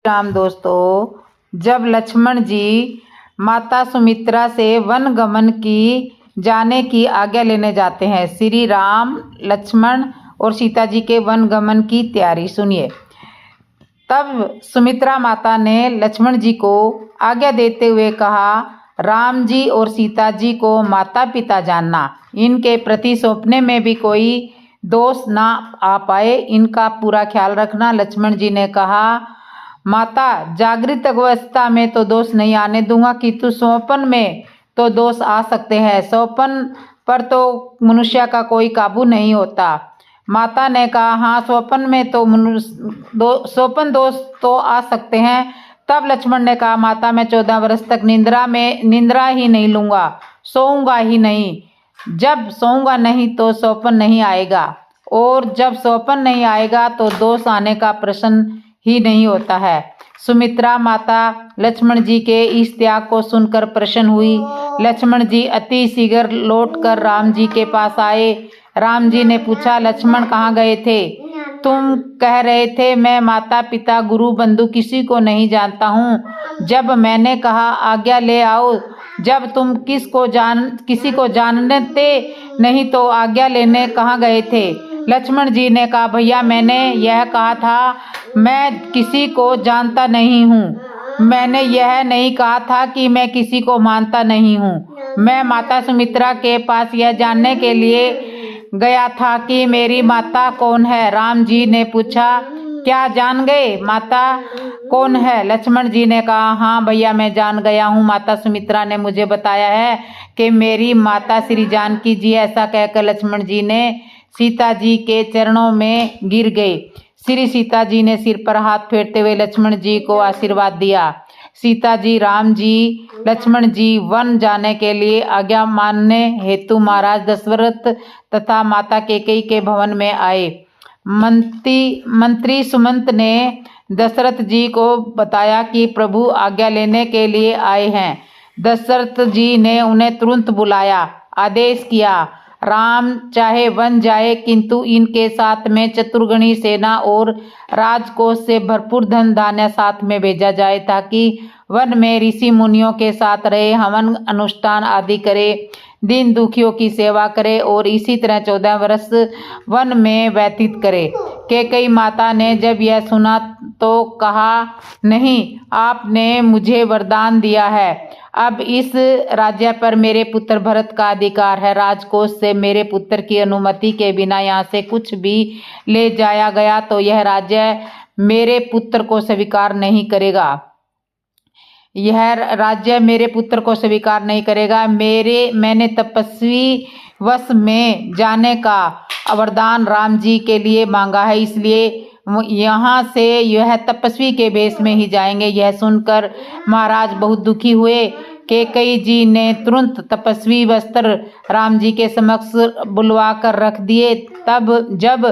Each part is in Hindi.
राम दोस्तों, जब लक्ष्मण जी माता सुमित्रा से वन गमन की जाने की आज्ञा लेने जाते हैं। श्री राम, लक्ष्मण और सीता जी के वन गमन की तैयारी सुनिए। तब सुमित्रा माता ने लक्ष्मण जी को आज्ञा देते हुए कहा, राम जी और सीता जी को माता पिता जानना, इनके प्रति सौंपने में भी कोई दोष ना आ पाए, इनका पूरा ख्याल रखना। लक्ष्मण जी ने कहा, माता, जागृत अवस्था में तो दोष नहीं आने दूंगा, किंतु सौंपन में तो दोष आ सकते हैं। सौंपन पर तो मनुष्य का कोई काबू नहीं होता। माता ने कहा, हाँ, सौंपन में तो सौंपन दोष तो आ सकते हैं। तब लक्ष्मण ने कहा, माता, मैं 14 वर्ष तक निंद्रा ही नहीं लूंगा, सोऊंगा ही नहीं। जब सोऊंगा नहीं तो सौंपन नहीं आएगा, और जब सौंपन नहीं आएगा तो दोष आने का प्रश्न ही नहीं होता है। सुमित्रा माता लक्ष्मण जी के इस त्याग को सुनकर प्रसन्न हुई। लक्ष्मण जी अति शीघ्र लौटकर राम जी के पास आए। राम जी ने पूछा, लक्ष्मण कहाँ गए थे? तुम कह रहे थे मैं माता पिता गुरु बंधु किसी को नहीं जानता हूँ। जब मैंने कहा आज्ञा ले आओ, जब तुम किसी को जानते नहीं तो आज्ञा लेने कहाँ गए थे? लक्ष्मण जी ने कहा, भैया, मैंने यह कहा था मैं किसी को जानता नहीं हूँ। मैंने यह नहीं कहा था कि मैं किसी को मानता नहीं हूँ। मैं माता सुमित्रा के पास यह जानने के लिए गया था कि मेरी माता कौन है। राम जी ने पूछा, क्या जान गए? माता कौन है? लक्ष्मण जी ने कहा, हाँ भैया, मैं जान गया हूँ। माता सुमित्रा ने मुझे बताया है कि मेरी माता श्री जानकी जी। ऐसा कहकर लक्ष्मण जी ने सीता जी के चरणों में गिर गए। श्री सीता जी ने सिर पर हाथ फेरते हुए लक्ष्मण जी को आशीर्वाद दिया। सीता जी, राम जी, लक्ष्मण जी वन जाने के लिए आज्ञा मानने हेतु महाराज दशरथ तथा माता कैकेयी के भवन में आए। मंत्री सुमंत ने दशरथ जी को बताया कि प्रभु आज्ञा लेने के लिए आए हैं। दशरथ जी ने उन्हें तुरंत बुलाया, आदेश किया, राम चाहे वन जाए, किंतु इनके साथ में चतुर्गणी सेना और राजकोष से भरपूर धन धान्य साथ में भेजा जाए, ताकि वन में ऋषि मुनियों के साथ रहे, हवन अनुष्ठान आदि करे, दीन दुखियों की सेवा करे और इसी तरह 14 वर्ष वन में व्यतीत करे। कैकेयी माता ने जब यह सुना तो कहा, नहीं, आपने मुझे वरदान दिया है, अब इस राज्य पर मेरे पुत्र भरत का अधिकार है। राजकोष से मेरे पुत्र की अनुमति के बिना यहाँ से कुछ भी ले जाया गया तो यह राज्य मेरे पुत्र को स्वीकार नहीं करेगा। यह राज्य मेरे पुत्र को स्वीकार नहीं करेगा। मैंने तपस्वी वश में जाने का वरदान राम जी के लिए मांगा है, इसलिए यहाँ से यह तपस्वी के भेष में ही जाएंगे। यह सुनकर महाराज बहुत दुखी हुए। कैकेयी जी ने तुरंत तपस्वी वस्त्र राम जी के समक्ष बुलवा कर रख दिए। तब जब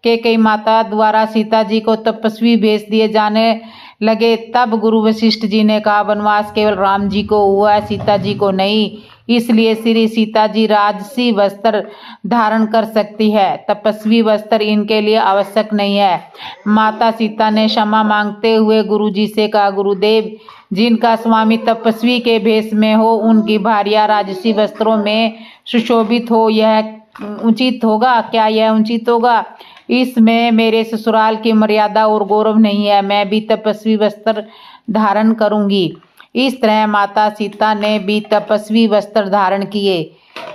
कैकेयी माता द्वारा सीता जी को तपस्वी भेष दिए जाने लगे, तब गुरु वशिष्ठ जी ने कहा, वनवास केवल राम जी को हुआ है, सीता जी को नहीं, इसलिए श्री सीता जी राजसी वस्त्र धारण कर सकती है, तपस्वी वस्त्र इनके लिए आवश्यक नहीं है। माता सीता ने क्षमा मांगते हुए गुरु जी से कहा, गुरुदेव, जिनका स्वामी तपस्वी के भेष में हो, उनकी भार्या राजसी वस्त्रों में सुशोभित हो, यह उचित होगा? क्या यह उचित होगा? इसमें मेरे ससुराल की मर्यादा और गौरव नहीं है। मैं भी तपस्वी वस्त्र धारण करूंगी। इस तरह माता सीता ने भी तपस्वी वस्त्र धारण किए।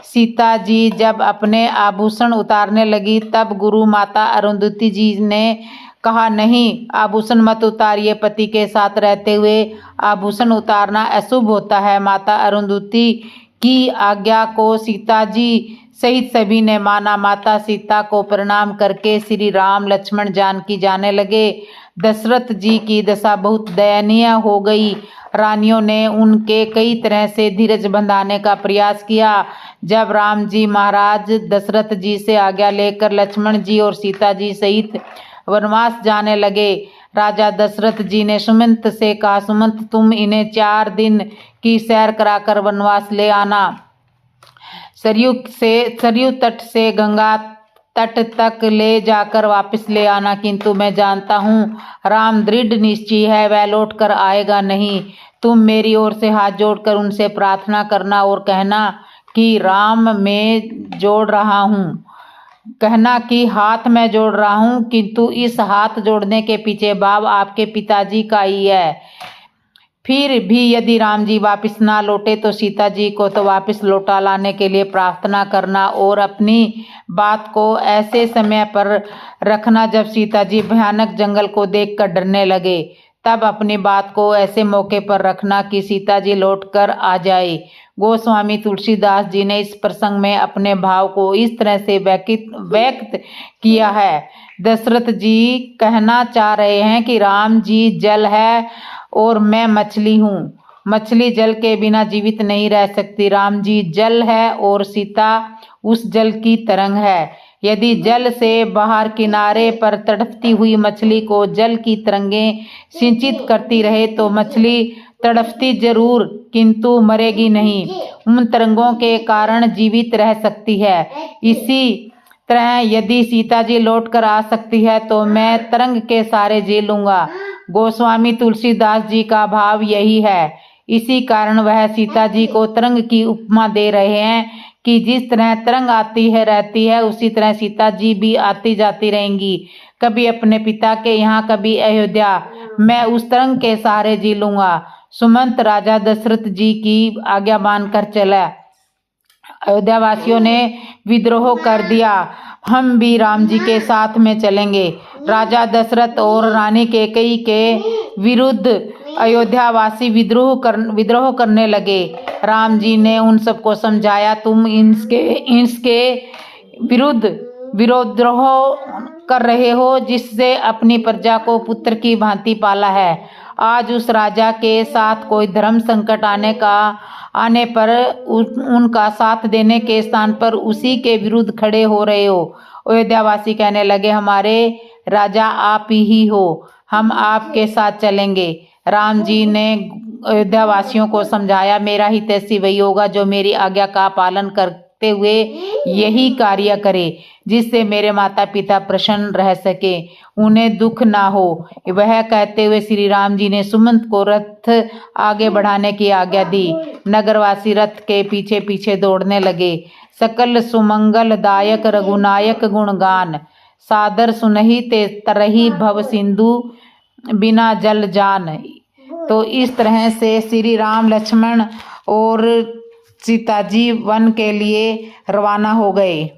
सीता जी जब अपने आभूषण उतारने लगी, तब गुरु माता अरुंधति जी ने कहा, नहीं, आभूषण मत उतारिए, पति के साथ रहते हुए आभूषण उतारना अशुभ होता है। माता अरुंधति की आज्ञा को सीता जी सहित सभी ने माना। माता सीता को प्रणाम करके श्री राम, लक्ष्मण, जानकी जाने लगे। दशरथ जी की दशा बहुत दयनीय हो गई। रानियों ने उनके कई तरह से धीरज बंधाने का प्रयास किया। जब राम जी महाराज दशरथ जी से आज्ञा लेकर लक्ष्मण जी और सीता जी सहित वनवास जाने लगे, राजा दशरथ जी ने सुमंत से कहा, सुमंत, तुम इन्हें 4 दिन की सैर कराकर वनवास ले आना। सरयू तट से गंगा तट तक ले जाकर वापस ले आना, किंतु मैं जानता हूँ राम दृढ़ निश्चयी है, वह लौट कर आएगा नहीं। तुम मेरी ओर से हाथ जोड़कर उनसे प्रार्थना करना और कहना कि राम मैं जोड़ रहा हूँ, कहना कि हाथ मैं जोड़ रहा हूँ, किंतु इस हाथ जोड़ने के पीछे भाव आपके पिताजी का ही है। फिर भी यदि राम जी वापस ना लौटे तो सीता जी को तो वापस लौटा लाने के लिए प्रार्थना करना और अपनी बात को ऐसे समय पर रखना जब सीता जी भयानक जंगल को देखकर डरने लगे। तब अपनी बात को ऐसे मौके पर रखना कि सीता जी लौटकर आ जाए। गोस्वामी तुलसीदास जी ने इस प्रसंग में अपने भाव को इस तरह से व्यक्त किया है। दशरथ जी कहना चाह रहे हैं कि राम जी जल है और मैं मछली हूँ। मछली जल के बिना जीवित नहीं रह सकती। राम जी जल है और सीता उस जल की तरंग है। यदि जल से बाहर किनारे पर तड़पती हुई मछली को जल की तरंगें सिंचित करती रहे तो मछली तड़पती जरूर किंतु मरेगी नहीं, उन तरंगों के कारण जीवित रह सकती है। इसी तरह यदि सीता जी लौट कर आ सकती है तो मैं तरंग के सारे जी लूंगा। गोस्वामी तुलसीदास जी का भाव यही है। इसी कारण वह सीता जी को तरंग की उपमा दे रहे हैं कि जिस तरह तरंग आती है रहती है उसी तरह सीता जी भी आती जाती रहेंगी, कभी अपने पिता के यहाँ कभी अयोध्या। मैं उस तरंग के सहारे जी लूंगा। सुमंत राजा दशरथ जी की आज्ञा मानकर चला। अयोध्या वासियों ने विद्रोह कर दिया, हम भी राम जी के साथ में चलेंगे। राजा दशरथ और रानी कैकेयी के विरुद्ध अयोध्यावासी विद्रोह करने लगे। राम जी ने उन सबको समझाया, तुम इसके विरुद्ध विद्रोह कर रहे हो जिससे अपनी प्रजा को पुत्र की भांति पाला है। आज उस राजा के साथ कोई धर्म संकट आने पर उनका साथ देने के स्थान पर उसी के विरुद्ध खड़े हो रहे हो। अयोध्यावासी कहने लगे, हमारे राजा आप ही हो, हम आपके साथ चलेंगे। राम जी ने अयोध्यावासियों को समझाया, मेरा हितैषी वही होगा जो मेरी आज्ञा का पालन करते हुए यही कार्य करे जिससे मेरे माता पिता प्रसन्न रह सके, उन्हें दुख ना हो। वह कहते हुए श्री राम जी ने सुमंत को रथ आगे बढ़ाने की आज्ञा दी। नगरवासी रथ के पीछे पीछे दौड़ने लगे। सकल सुमंगल दायक रघुनायक गुणगान, सादर सुनहि ते तरही भव सिंधु बिना जल जान। तो इस तरह से श्री राम लक्ष्मण और सीता जी वन के लिए रवाना हो गए।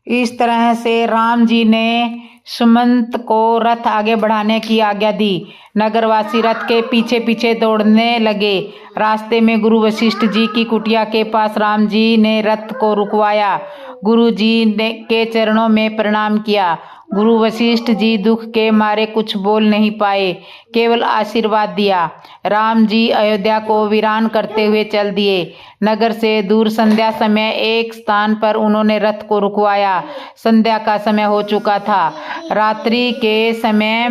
इस तरह से राम जी ने सुमंत को रथ आगे बढ़ाने की आज्ञा दी। नगरवासी रथ के पीछे पीछे दौड़ने लगे। रास्ते में गुरु वशिष्ठ जी की कुटिया के पास राम जी ने रथ को रुकवाया। गुरु जी ने के चरणों में प्रणाम किया। गुरु वशिष्ठ जी दुख के मारे कुछ बोल नहीं पाए, केवल आशीर्वाद दिया। राम जी अयोध्या को वीरान करते हुए चल दिए। नगर से दूर संध्या समय एक स्थान पर उन्होंने रथ को रुकवाया। संध्या का समय हो चुका था। रात्रि के समय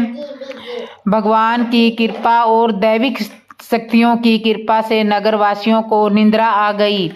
भगवान की कृपा और दैविक शक्तियों की कृपा से नगरवासियों को निद्रा आ गई।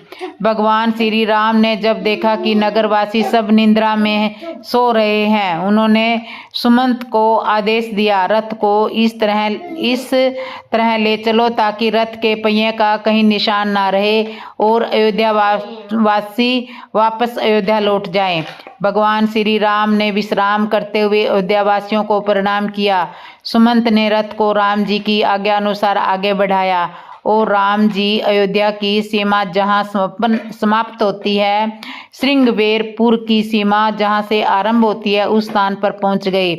भगवान श्री राम ने जब देखा कि नगरवासी सब निद्रा में सो रहे हैं, उन्होंने सुमंत को आदेश दिया, रथ को इस तरह ले चलो ताकि रथ के पहिए का कहीं निशान ना रहे और अयोध्यावासी वापस अयोध्या लौट जाएं। भगवान श्री राम ने विश्राम करते हुए अयोध्यावासियों को प्रणाम किया। सुमंत ने रथ को राम जी की आज्ञा अनुसार आगे बढ़ाया और राम जी अयोध्या की सीमा जहां समाप्त होती है, श्रृंगवेरपुर की सीमा जहां से आरंभ होती है, उस स्थान पर पहुंच गए।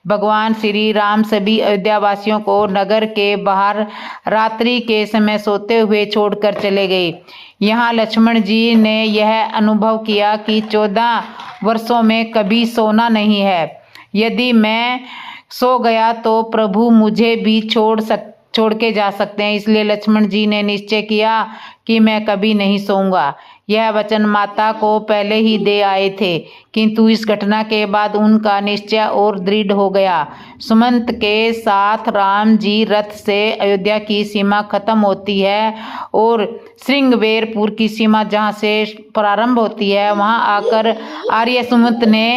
भगवान श्री राम सभी अयोध्यावासियों को नगर के बाहर रात्रि के समय सोते हुए छोड़कर चले गए। यहाँ लक्ष्मण जी ने यह अनुभव किया कि 14 वर्षों में कभी सोना नहीं है। यदि मैं सो गया तो प्रभु मुझे भी छोड़ छोड़ के जा सकते हैं। इसलिए लक्ष्मण जी ने निश्चय किया कि मैं कभी नहीं सोऊंगा। यह वचन माता को पहले ही दे आए थे, किंतु इस घटना के बाद उनका निश्चय और दृढ़ हो गया। सुमंत के साथ राम जी रथ से अयोध्या की सीमा खत्म होती है और श्रृंगवेरपुर की सीमा जहाँ से प्रारंभ होती है वहाँ आकर आर्य सुमंत ने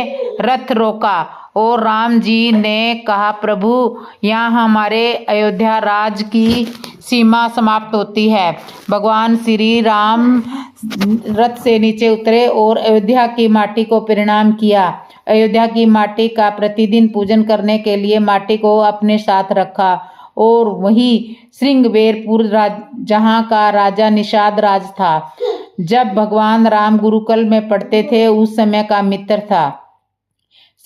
रथ रोका और राम जी ने कहा, प्रभु यहाँ हमारे अयोध्या राज की सीमा समाप्त होती है। भगवान श्री राम रथ से नीचे उतरे और अयोध्या की माटी को प्रणाम किया। अयोध्या की माटी का प्रतिदिन पूजन करने के लिए माटी को अपने साथ रखा और वही श्रृंगवेरपुर जहाँ का राजा निषाद राज था, जब भगवान राम गुरुकुल में पढ़ते थे उस समय का मित्र था।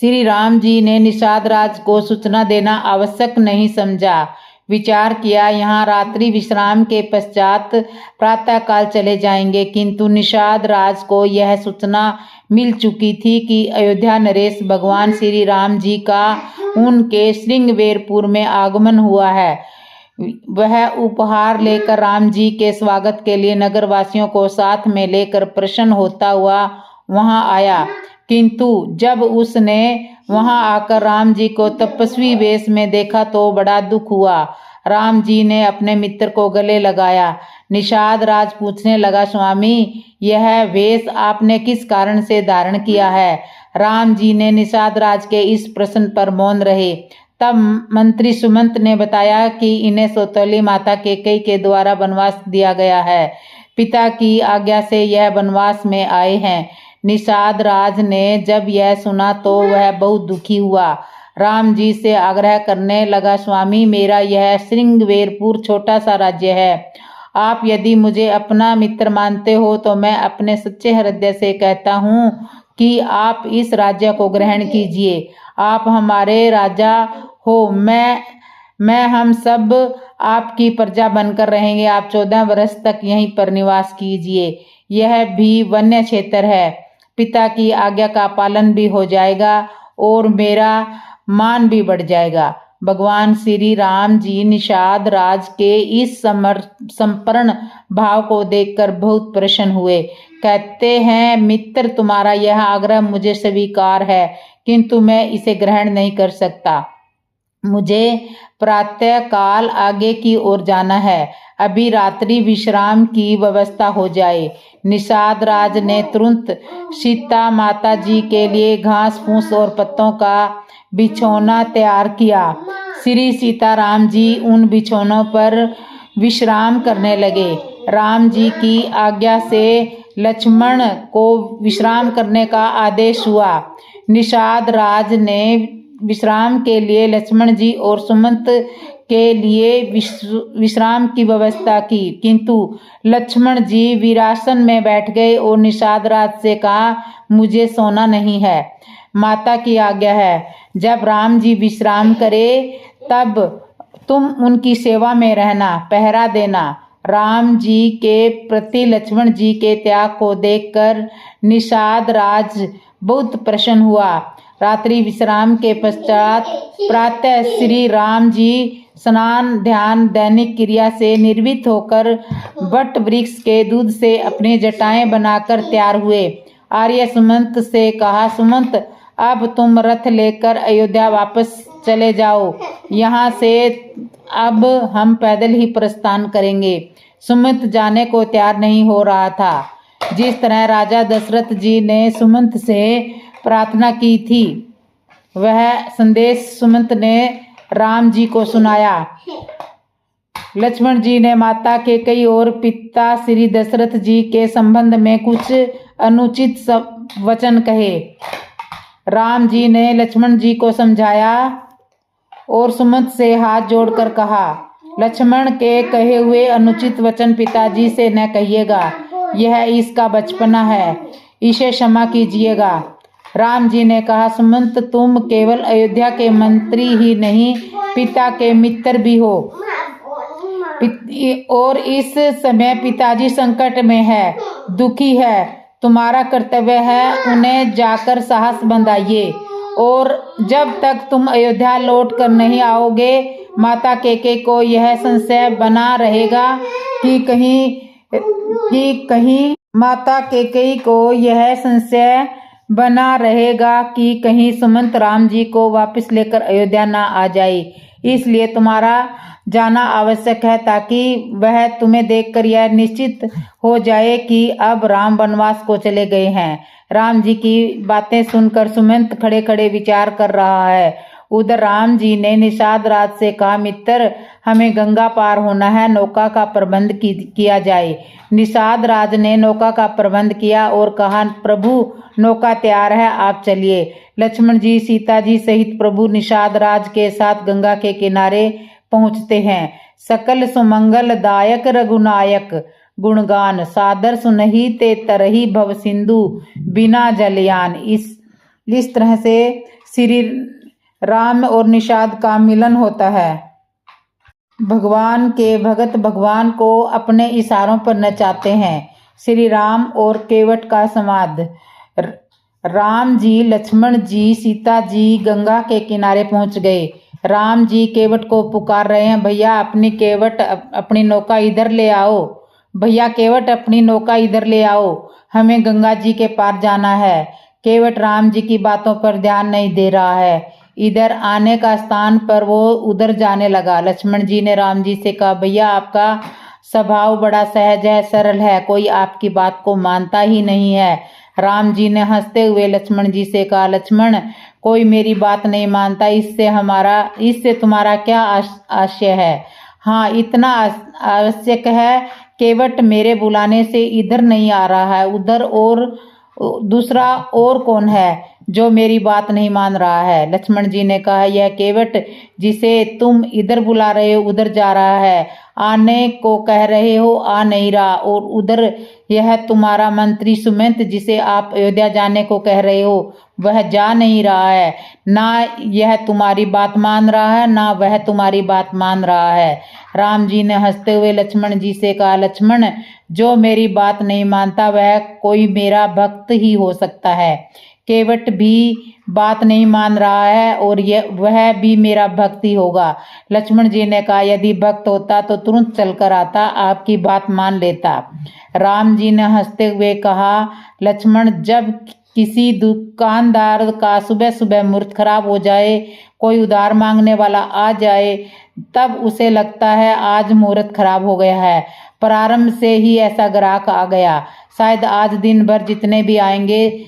श्री राम जी ने निषाद राज को सूचना देना आवश्यक नहीं समझा। विचार किया यहाँ रात्रि विश्राम के पश्चात प्रातःकाल चले जाएंगे, किंतु निषाद राज को यह सूचना मिल चुकी थी कि अयोध्या नरेश भगवान श्री राम जी का उनके श्रृंगवेरपुर में आगमन हुआ है। वह उपहार लेकर राम जी के स्वागत के लिए नगरवासियों को साथ में लेकर प्रसन्न होता हुआ वहां आया, किंतु जब उसने वहां आकर राम जी को तपस्वी वेश में देखा तो बड़ा दुख हुआ। राम जी ने अपने मित्र को गले लगाया। निषाद राज पूछने लगा, स्वामी यह वेश आपने किस कारण से धारण किया है? राम जी ने निषाद राज के इस प्रश्न पर मौन रहे। तब मंत्री सुमंत ने बताया कि इन्हें सौतेली माता कैकेयी के द्वारा वनवास दिया गया है। पिता की आज्ञा से यह वनवास में आए हैं। निषाद राज ने जब यह सुना तो वह बहुत दुखी हुआ। राम जी से आग्रह करने लगा, स्वामी मेरा यह श्रृंगवेरपुर छोटा सा राज्य है। आप यदि मुझे अपना मित्र मानते हो तो मैं अपने सच्चे हृदय से कहता हूँ कि आप इस राज्य को ग्रहण कीजिए। आप हमारे राजा हो, मैं हम सब आपकी प्रजा बनकर रहेंगे। आप 14 वर्ष तक यहीं पर निवास कीजिए। यह भी वन्य क्षेत्र है। पिता की आज्ञा का पालन भी हो जाएगा और मेरा मान भी बढ़ जाएगा। भगवान श्री राम जी निषाद राज के इस समर्पण भाव को देखकर बहुत प्रसन्न हुए। कहते हैं, मित्र तुम्हारा यह आग्रह मुझे स्वीकार है, किंतु मैं इसे ग्रहण नहीं कर सकता। मुझे प्रातः काल आगे की ओर जाना है। अभी रात्रि विश्राम की व्यवस्था हो जाए। निषाद राज ने तुरंत सीता माता जी के लिए घास फूस और पत्तों का बिछौना तैयार किया। श्री सीताराम जी उन बिछौनों पर विश्राम करने लगे। राम जी की आज्ञा से लक्ष्मण को विश्राम करने का आदेश हुआ। निषाद राज ने विश्राम के लिए लक्ष्मण जी और सुमंत के लिए विश्राम की व्यवस्था की, किंतु लक्ष्मण जी वीरासन में बैठ गए और निषाद राज से कहा, मुझे सोना नहीं है, माता की आज्ञा है। जब राम जी विश्राम करे तब तुम उनकी सेवा में रहना, पहरा देना। राम जी के प्रति लक्ष्मण जी के त्याग को देखकर निषाद राज बहुत प्रसन्न हुआ। रात्रि विश्राम के पश्चात प्रातः श्री राम जी स्नान ध्यान दैनिक क्रिया से निर्वित होकर वट वृक्ष के दूध से अपने जटाएं बनाकर तैयार हुए। आर्य सुमंत से कहा, सुमंत अब तुम रथ लेकर अयोध्या वापस चले जाओ, यहाँ से अब हम पैदल ही प्रस्थान करेंगे। सुमंत जाने को तैयार नहीं हो रहा था। जिस तरह राजा दशरथ जी ने सुमंत से प्रार्थना की थी, वह संदेश सुमंत ने राम जी को सुनाया। लक्ष्मण जी ने माता कैकेयी और पिता श्री दशरथ जी के संबंध में कुछ अनुचित वचन कहे। राम जी ने लक्ष्मण जी को समझाया और सुमंत से हाथ जोड़कर कहा, लक्ष्मण के कहे हुए अनुचित वचन पिताजी से न कहिएगा, यह इसका बचपना है, इसे क्षमा कीजिएगा। राम जी ने कहा, सुमंत तुम केवल अयोध्या के मंत्री ही नहीं, पिता के मित्र भी हो, और इस समय पिताजी संकट में है, दुखी है। तुम्हारा कर्तव्य है उन्हें जाकर साहस बंधाइए, और जब तक तुम अयोध्या लौट कर नहीं आओगे माता कैकेयी को यह संशय बना रहेगा कि कहीं माता कैकेयी को यह संशय बना रहेगा कि कहीं सुमंत राम जी को वापस लेकर अयोध्या न आ जाए। इसलिए तुम्हारा जाना आवश्यक है ताकि वह तुम्हें देखकर यह निश्चित हो जाए कि अब राम वनवास को चले गए हैं। राम जी की बातें सुनकर सुमंत खड़े खड़े विचार कर रहा है। उधर राम जी ने निषाद राज से कहा, मित्र, हमें गंगा पार होना है, नौका का प्रबंध किया जाए। निषाद राज ने नौका का प्रबंध किया और कहा, प्रभु, नौका तैयार है, आप चलिए। लक्ष्मण जी, सीता जी सहित प्रभु निषाद राज के साथ गंगा के किनारे पहुंचते हैं। सकल सुमंगल दायक रघुनायक गुणगान, सादर सुनहि ते तरही भव सिंधु बिना जलयान। इस तरह से श्री राम और निषाद का मिलन होता है। भगवान के भगत भगवान को अपने इशारों पर नचाते हैं। श्री राम और केवट का संवाद। राम जी, लक्ष्मण जी, सीता जी गंगा के किनारे पहुंच गए। राम जी केवट को पुकार रहे हैं, भैया अपनी नौका इधर ले आओ। भैया केवट, अपनी नौका इधर ले आओ, हमें गंगा जी के पार जाना है। केवट राम जी की बातों पर ध्यान नहीं दे रहा है। इधर आने का स्थान पर वो उधर जाने लगा। लक्ष्मण जी ने राम जी से कहा, भैया आपका स्वभाव बड़ा सहज है, सरल है, कोई आपकी बात को मानता ही नहीं है। राम जी ने हंसते हुए लक्ष्मण जी से कहा, लक्ष्मण, कोई मेरी बात नहीं मानता, इससे तुम्हारा क्या आशय है? हाँ, इतना आवश्यक है, केवट मेरे बुलाने से इधर नहीं आ रहा है, उधर और दूसरा और कौन है जो मेरी बात नहीं मान रहा है? लक्ष्मण जी ने कहा, यह केवट जिसे तुम इधर बुला रहे हो उधर जा रहा है, आने को कह रहे हो आ नहीं रहा, और उधर यह तुम्हारा मंत्री सुमंत जिसे आप अयोध्या जाने को कह रहे हो वह जा नहीं रहा है। ना यह तुम्हारी बात मान रहा है, ना वह तुम्हारी बात मान रहा है। राम जी ने हंसते हुए लक्ष्मण जी से कहा, लक्ष्मण, जो मेरी बात नहीं मानता वह कोई मेरा भक्त ही हो सकता है। केवट भी बात नहीं मान रहा है और वह भी मेरा भक्त ही होगा। लक्ष्मण जी ने कहा, यदि भक्त होता तो तुरंत चलकर आता, आपकी बात मान लेता। राम जी ने हंसते हुए कहा, लक्ष्मण, जब किसी दुकानदार का सुबह सुबह मुहूर्त खराब हो जाए, कोई उधार मांगने वाला आ जाए, तब उसे लगता है आज मुहूर्त खराब हो गया है। प्रारंभ से ही ऐसा ग्राहक आ गया, शायद आज दिन भर जितने भी आएंगे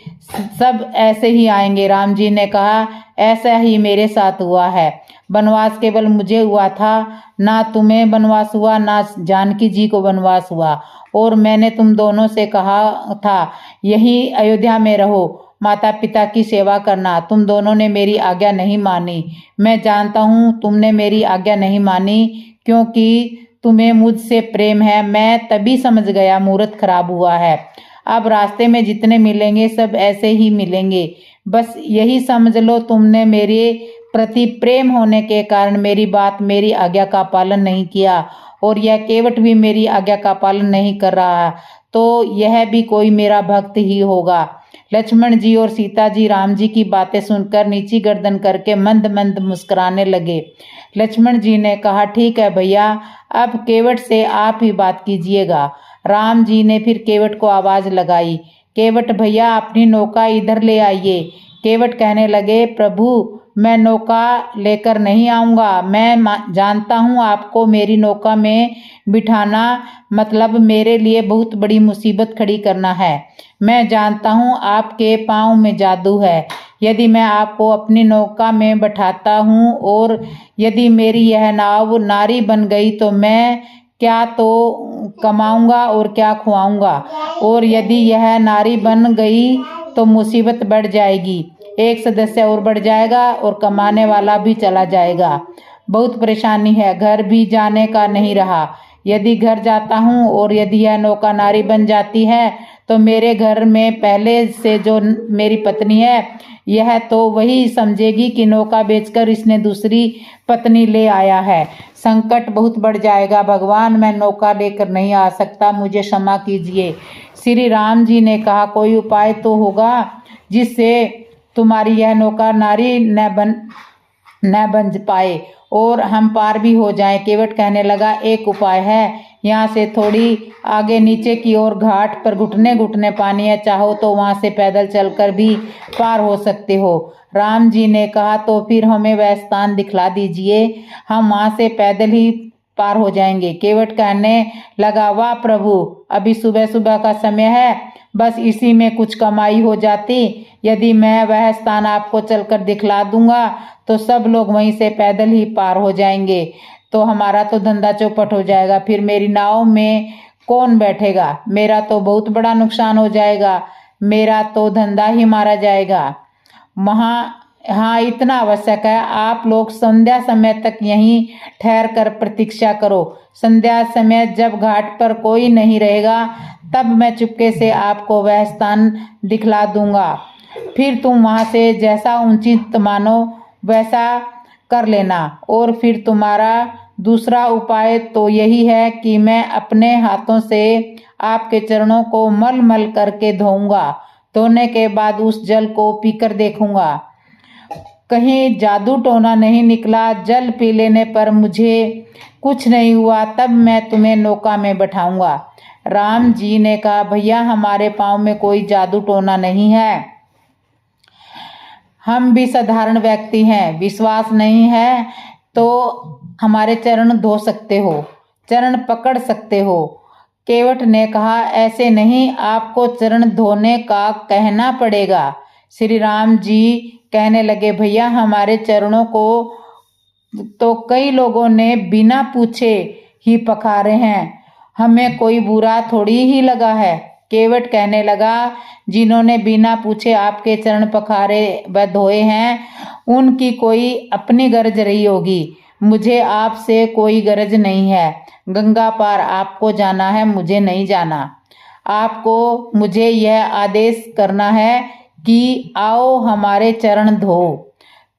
सब ऐसे ही आएंगे। राम जी ने कहा, ऐसा ही मेरे साथ हुआ है। वनवास केवल मुझे हुआ था, ना तुम्हें वनवास हुआ, ना जानकी जी को वनवास हुआ। और मैंने तुम दोनों से कहा था यहीं अयोध्या में रहो, माता पिता की सेवा करना। तुम दोनों ने मेरी आज्ञा नहीं मानी। मैं जानता हूँ तुमने मेरी आज्ञा नहीं मानी क्योंकि तुम्हें मुझसे प्रेम है। मैं तभी समझ गया मुहूर्त खराब हुआ है। अब रास्ते में जितने मिलेंगे सब ऐसे ही मिलेंगे। बस यही समझ लो, तुमने मेरे प्रति प्रेम होने के कारण मेरी आज्ञा का पालन नहीं किया, और यह केवट भी मेरी आज्ञा का पालन नहीं कर रहा, तो यह भी कोई मेरा भक्त ही होगा। लक्ष्मण जी और सीता जी राम जी की बातें सुनकर नीची गर्दन करके मंद मंद मुस्कुराने लगे। लक्ष्मण जी ने कहा, ठीक है भैया, अब केवट से आप ही बात कीजिएगा। राम जी ने फिर केवट को आवाज लगाई, केवट भैया, अपनी नौका इधर ले आइए। केवट कहने लगे, प्रभु, मैं नौका लेकर नहीं आऊँगा। मैं जानता हूँ आपको मेरी नौका में बिठाना मतलब मेरे लिए बहुत बड़ी मुसीबत खड़ी करना है। मैं जानता हूँ आपके पाँव में जादू है। यदि मैं आपको अपनी नौका में बैठाता हूँ और यदि मेरी यह नाव नारी बन गई तो मैं क्या तो कमाऊँगा और क्या खुआऊँगा, और यदि यह नारी बन गई तो मुसीबत बढ़ जाएगी, एक सदस्य और बढ़ जाएगा और कमाने वाला भी चला जाएगा। बहुत परेशानी है, घर भी जाने का नहीं रहा। यदि घर जाता हूँ और यदि यह नौका नारी बन जाती है तो मेरे घर में पहले से जो मेरी पत्नी है यह तो वही समझेगी कि नौका बेचकर इसने दूसरी पत्नी ले आया है। संकट बहुत बढ़ जाएगा। भगवान, मैं नौका लेकर नहीं आ सकता, मुझे क्षमा कीजिए। श्री राम जी ने कहा, कोई उपाय तो होगा जिससे तुम्हारी यह नौका नारी न बन पाए और हम पार भी हो जाएं। केवट कहने लगा, एक उपाय है, यहाँ से थोड़ी आगे नीचे की ओर घाट पर घुटने घुटने पानी है, चाहो तो वहाँ से पैदल चलकर भी पार हो सकते हो। राम जी ने कहा, तो फिर हमें वह स्थान दिखला दीजिए, हम वहाँ से पैदल ही पार हो जाएंगे। केवट कहने लगा, वाह प्रभु, अभी सुबह सुबह का समय है, बस इसी में कुछ कमाई हो जाती। यदि मैं वह स्थान आपको चलकर दिखला दूंगा तो सब लोग वहीं से पैदल ही पार हो जाएंगे, तो हमारा तो धंधा चौपट हो जाएगा। फिर मेरी नाव में कौन बैठेगा? मेरा तो बहुत बड़ा नुकसान हो जाएगा, मेरा तो धंधा ही मारा जाएगा। हाँ, इतना आवश्यक है, आप लोग संध्या समय तक यहीं ठहर कर प्रतीक्षा करो। संध्या समय जब घाट पर कोई नहीं रहेगा तब मैं चुपके से आपको वह स्थान दिखला दूंगा। फिर तुम वहाँ से जैसा उचित मानो वैसा कर लेना। और फिर तुम्हारा दूसरा उपाय तो यही है कि मैं अपने हाथों से आपके चरणों को मल मल करके धोऊंगा। धोने के बाद उस जल को पीकर देखूंगा, कहीं जादू टोना नहीं निकला। जल पी लेने पर मुझे कुछ नहीं हुआ, तब मैं तुम्हें नौका में बैठाऊंगा। राम जी ने कहा, भैया, हमारे पाँव में कोई जादू टोना नहीं है, हम भी साधारण व्यक्ति हैं। विश्वास नहीं है तो हमारे चरण धो सकते हो, चरण पकड़ सकते हो। केवट ने कहा, ऐसे नहीं, आपको चरण धोने का कहना पड़ेगा। श्री राम जी कहने लगे, भैया, हमारे चरणों को तो कई लोगों ने बिना पूछे ही पखारे हैं, हमें कोई बुरा थोड़ी ही लगा है। केवट कहने लगा, जिन्होंने बिना पूछे आपके चरण पखारे व धोए हैं, उनकी कोई अपनी गरज रही होगी, मुझे आपसे कोई गरज नहीं है। गंगा पार आपको जाना है, मुझे नहीं जाना। आपको मुझे यह आदेश करना है कि आओ हमारे चरण धो,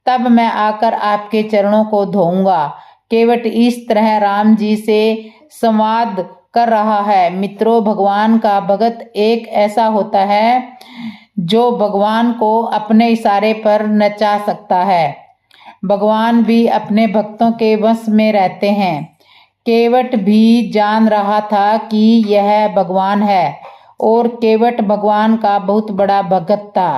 तब मैं आकर आपके चरणों को धोऊंगा। केवट इस तरह राम जी से संवाद कर रहा है। मित्रों, भगवान का भगत एक ऐसा होता है जो भगवान को अपने इशारे पर नचा सकता है। भगवान भी अपने भक्तों के वश में रहते हैं। केवट भी जान रहा था कि यह भगवान है और केवट भगवान का बहुत बड़ा भगत था।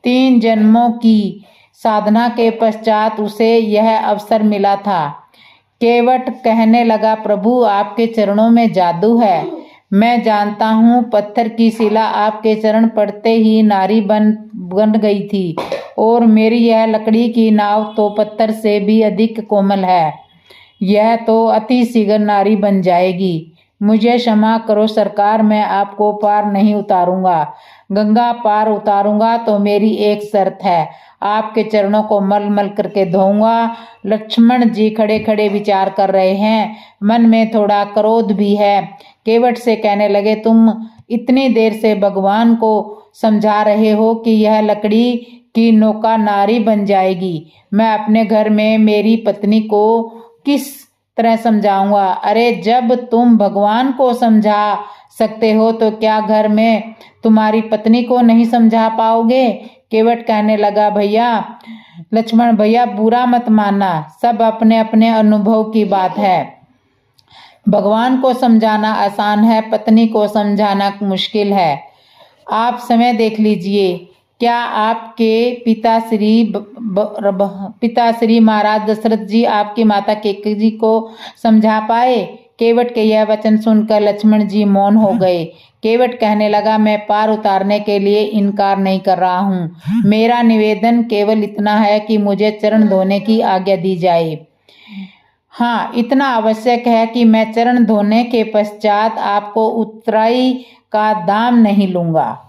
3 जन्मों की साधना के पश्चात उसे यह अवसर मिला था। केवट कहने लगा, प्रभु, आपके चरणों में जादू है। मैं जानता हूँ, पत्थर की शिला आपके चरण पड़ते ही नारी बन गई थी, और मेरी यह लकड़ी की नाव तो पत्थर से भी अधिक कोमल है, यह तो अति शीघ्र नारी बन जाएगी। मुझे क्षमा करो सरकार, मैं आपको पार नहीं उतारूंगा। गंगा पार उतारूंगा तो मेरी एक शर्त है, आपके चरणों को मल मल करके धोऊंगा। लक्ष्मण जी खड़े खड़े विचार कर रहे हैं, मन में थोड़ा क्रोध भी है। केवट से कहने लगे, तुम इतनी देर से भगवान को समझा रहे हो कि यह लकड़ी की नौका नारी बन जाएगी, मैं अपने घर में मेरी पत्नी को किस तरह समझाऊंगा? अरे, जब तुम भगवान को समझा सकते हो तो क्या घर में तुम्हारी पत्नी को नहीं समझा पाओगे? केवट कहने लगा, भैया, लक्ष्मण भैया, बुरा मत मानना, सब अपने अपने अनुभव की बात है। भगवान को समझाना आसान है, पत्नी को समझाना मुश्किल है। आप समय देख लीजिए, क्या आपके पिताश्री महाराज दशरथ जी आपकी माता केकई जी को समझा पाए? केवट के यह वचन सुनकर लक्ष्मण जी मौन हो गए। केवट कहने लगा, मैं पार उतारने के लिए इनकार नहीं कर रहा हूँ, मेरा निवेदन केवल इतना है कि मुझे चरण धोने की आज्ञा दी जाए। हाँ, इतना आवश्यक है कि मैं चरण धोने के पश्चात आपको उतराई का दाम नहीं लूंगा,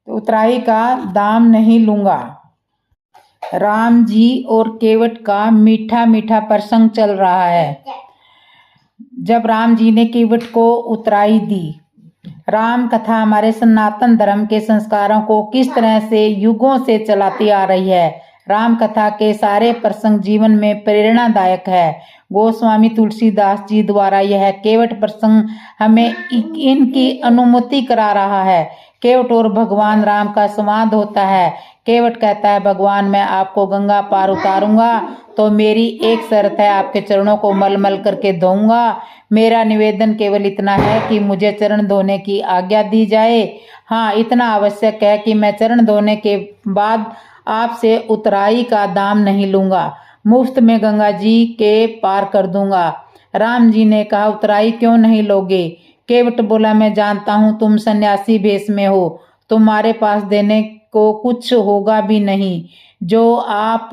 उतराई का दाम नहीं लूंगा। राम जी और केवट का मीठा मीठा प्रसंग चल रहा है। जब राम जी ने केवट को उतराई दी। राम कथा हमारे सनातन धर्म के संस्कारों को किस तरह से युगों से चलाती आ रही है। राम कथा के सारे प्रसंग जीवन में प्रेरणादायक है। गोस्वामी तुलसीदास जी द्वारा यह केवट प्रसंग हमें इनकी अनुमति करा रहा है। केवट और भगवान राम का संवाद होता है। केवट कहता है, भगवान मैं आपको गंगा पार उतारूंगा तो मेरी एक शर्त है, आपके चरणों को मल करके धोऊंगा। मेरा निवेदन केवल इतना है कि मुझे चरण धोने की आज्ञा दी जाए। हाँ, इतना आवश्यक है कि मैं चरण धोने के बाद आपसे उतराई का दाम नहीं लूंगा, मुफ्त में गंगा जी के पार कर दूंगा। राम जी ने कहा, उतराई क्यों नहीं लोगे? केवट बोला, मैं जानता हूँ तुम सन्यासी भेष में हो, तुम्हारे पास देने को कुछ होगा भी नहीं। जो आप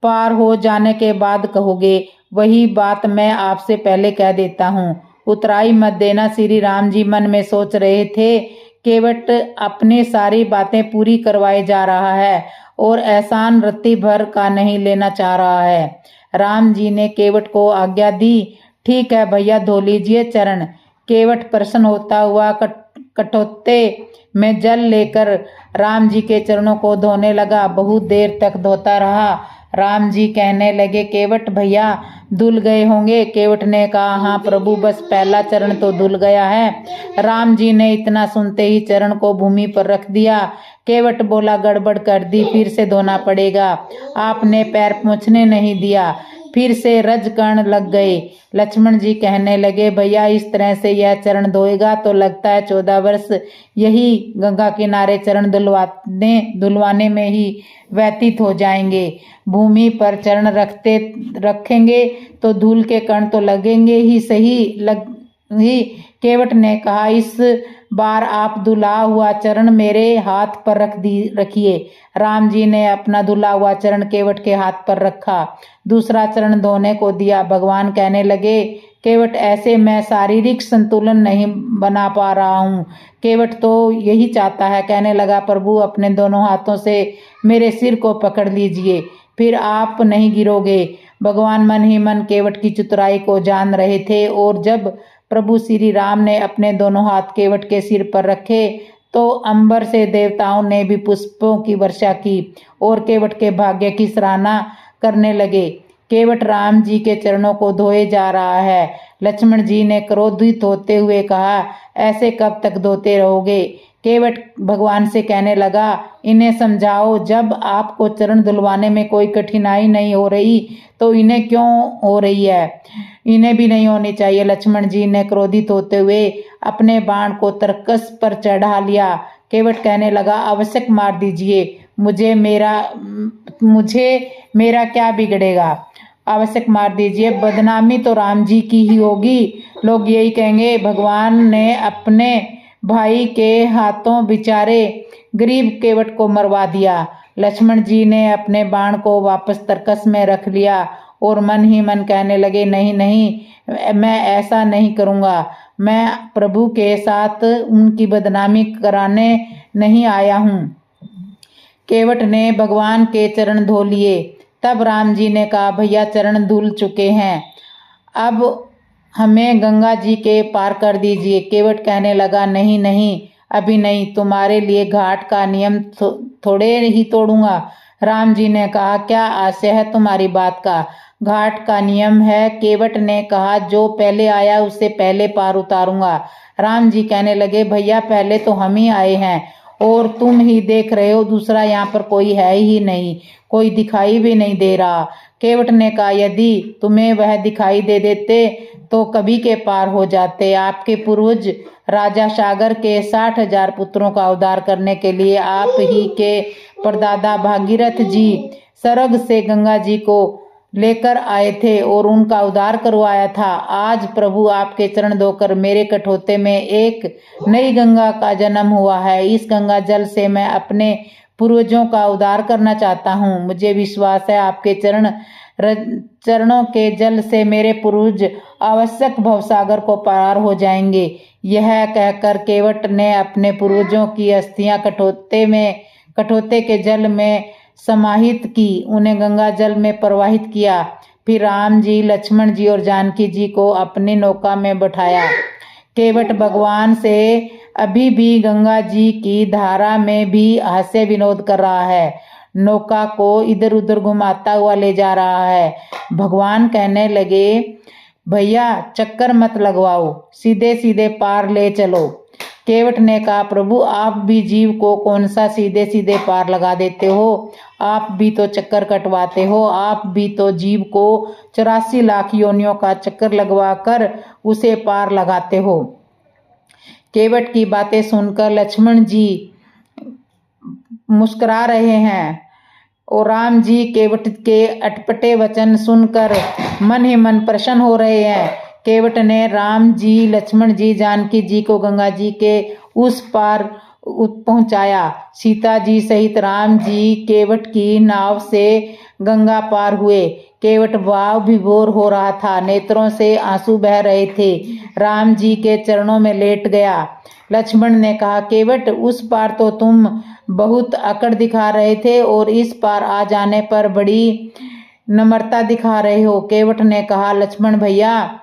पार हो जाने के बाद कहोगे वही बात मैं आपसे पहले कह देता हूँ, उतराई मत देना। श्री राम जी मन में सोच रहे थे, केवट अपनी सारी बातें पूरी करवाए जा रहा है और एहसान रत्ती भर का नहीं लेना चाह रहा है। राम जी ने केवट को आज्ञा दी, ठीक है भैया, धो लीजिए चरण। केवट प्रसन्न होता हुआ कटोते में जल लेकर राम जी के चरणों को धोने लगा। बहुत देर तक धोता रहा। राम जी कहने लगे, केवट भैया धुल गए होंगे। केवट ने कहा, हाँ प्रभु, बस पहला चरण तो धुल गया है। राम जी ने इतना सुनते ही चरण को भूमि पर रख दिया। केवट बोला, गड़बड़ कर दी, फिर से धोना पड़ेगा। आपने पैर पोंछने नहीं दिया। फिर से रजकण लग गए। लक्ष्मण जी कहने लगे, भैया इस तरह से यह चरण धोएगा तो लगता है 14 वर्ष यही गंगा किनारे चरण धुलवाने में ही व्यतीत हो जाएंगे। भूमि पर चरण रखेंगे तो धूल के कण तो लगेंगे ही सही। केवट ने कहा, इस बार आप धुला हुआ चरण मेरे हाथ पर रखिए। राम जी ने अपना धुला हुआ चरण केवट के हाथ पर रखा, दूसरा चरण धोने को दिया। भगवान कहने लगे, केवट ऐसे मैं शारीरिक संतुलन नहीं बना पा रहा हूँ। केवट तो यही चाहता है। कहने लगा, प्रभु अपने दोनों हाथों से मेरे सिर को पकड़ लीजिए, फिर आप नहीं गिरोगे। भगवान मन ही मन केवट की चतुराई को जान रहे थे और जब प्रभु श्री राम ने अपने दोनों हाथ केवट के सिर पर रखे तो अंबर से देवताओं ने भी पुष्पों की वर्षा की और केवट के भाग्य की सराहना करने लगे। केवट राम जी के चरणों को धोए जा रहा है। लक्ष्मण जी ने क्रोधित होते हुए कहा, ऐसे कब तक धोते रहोगे? केवट भगवान से कहने लगा, इन्हें समझाओ, जब आपको चरण धुलवाने में कोई कठिनाई नहीं हो रही तो इन्हें क्यों हो रही है? इन्हें भी नहीं होनी चाहिए। लक्ष्मण जी ने क्रोधित होते हुए अपने बाण को तरकस पर चढ़ा लिया। केवट कहने लगा, आवश्यक मार दीजिए, मुझे मेरा क्या बिगड़ेगा? आवश्यक मार दीजिए, बदनामी तो राम जी की ही होगी। लोग यही कहेंगे, भगवान ने अपने भाई के हाथों बेचारे गरीब केवट को मरवा दिया। लक्ष्मण जी ने अपने बाण को वापस तरकस में रख लिया और मन ही मन कहने लगे, नहीं नहीं, मैं ऐसा नहीं करूँगा। मैं प्रभु के साथ उनकी बदनामी कराने नहीं आया हूँ। केवट ने भगवान के चरण धो लिए। तब राम जी ने कहा, भैया चरण धुल चुके हैं, अब हमें गंगा जी के पार कर दीजिए। केवट कहने लगा, नहीं नहीं, अभी नहीं, तुम्हारे लिए घाट का नियम थोड़े ही तोड़ूंगा। राम जी ने कहा, क्या आशय है तुम्हारी बात का? घाट का नियम है। केवट ने कहा, जो पहले आया उससे पहले पार उतारूंगा। राम जी कहने लगे, भैया पहले तो हम ही आए हैं और तुम ही देख रहे हो, दूसरा यहाँ पर कोई है ही नहीं, कोई दिखाई भी नहीं दे रहा। केवट ने कहा, यदि तुम्हें वह दिखाई दे देते तो कभी के पार हो जाते। आपके पूर्वज राजा सागर के 60,000 पुत्रों का उद्धार करने के लिए आप ही के परदादा भागीरथ जी स्वर्ग से गंगा जी को लेकर आए थे और उनका उद्धार करवाया था। आज प्रभु आपके चरण धोकर मेरे कठोते में एक नई गंगा का जन्म हुआ है। इस गंगा जल से मैं अपने पूर्वजों का उद्धार करना चाहता हूँ। मुझे विश्वास है आपके चरणों के जल से मेरे पूर्वज आवश्यक भवसागर को पार हो जाएंगे। यह कहकर केवट ने अपने पूर्वजों की अस्थियां कठोते के जल में समाहित की, उन्हें गंगा जल में प्रवाहित किया। फिर राम जी, लक्ष्मण जी और जानकी जी को अपनी नौका में बैठाया। केवट भगवान से अभी भी गंगा जी की धारा में भी हास्य विनोद कर रहा है। नौका को इधर उधर घुमाता हुआ ले जा रहा है। भगवान कहने लगे, भैया चक्कर मत लगवाओ, सीधे सीधे पार ले चलो। केवट ने कहा, प्रभु आप भी जीव को कौन सा सीधे सीधे पार लगा देते हो, आप भी तो चक्कर कटवाते हो, आप भी तो जीव को 84 लाख योनियों का चक्कर लगवा कर उसे पार लगाते हो। केवट की बातें सुनकर लक्ष्मण जी मुस्कुरा रहे हैं और राम जी केवट के अटपटे वचन सुनकर मन ही मन प्रसन्न हो रहे हैं। केवट ने राम जी, लक्ष्मण जी, जानकी जी को गंगा जी के उस पार पहुंचाया। सीता जी सहित राम जी केवट की नाव से गंगा पार हुए। केवट भाव विभोर हो रहा था, नेत्रों से आंसू बह रहे थे। राम जी के चरणों में लेट गया। लक्ष्मण ने कहा, केवट उस पार तो तुम बहुत अकड़ दिखा रहे थे और इस पार आ जाने पर बड़ी नम्रता दिखा रहे हो। केवट ने कहा, लक्ष्मण भैया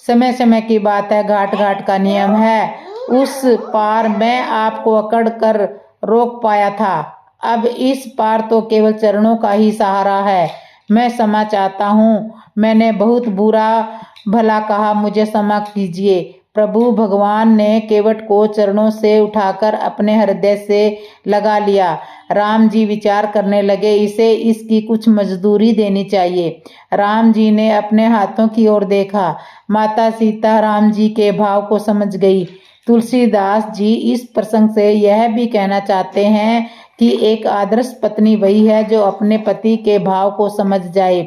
समय समय की बात है, घाट घाट का नियम है। उस पार मैं आपको अकड़ कर रोक पाया था, अब इस पार तो केवल चरणों का ही सहारा है। मैं क्षमा चाहता हूँ, मैंने बहुत बुरा भला कहा, मुझे क्षमा कीजिए। प्रभु भगवान ने केवट को चरणों से उठाकर अपने हृदय से लगा लिया। राम जी विचार करने लगे, इसे इसकी कुछ मजदूरी देनी चाहिए। राम जी ने अपने हाथों की ओर देखा। माता सीता राम जी के भाव को समझ गई। तुलसीदास जी इस प्रसंग से यह भी कहना चाहते हैं कि एक आदर्श पत्नी वही है जो अपने पति के भाव को समझ जाए।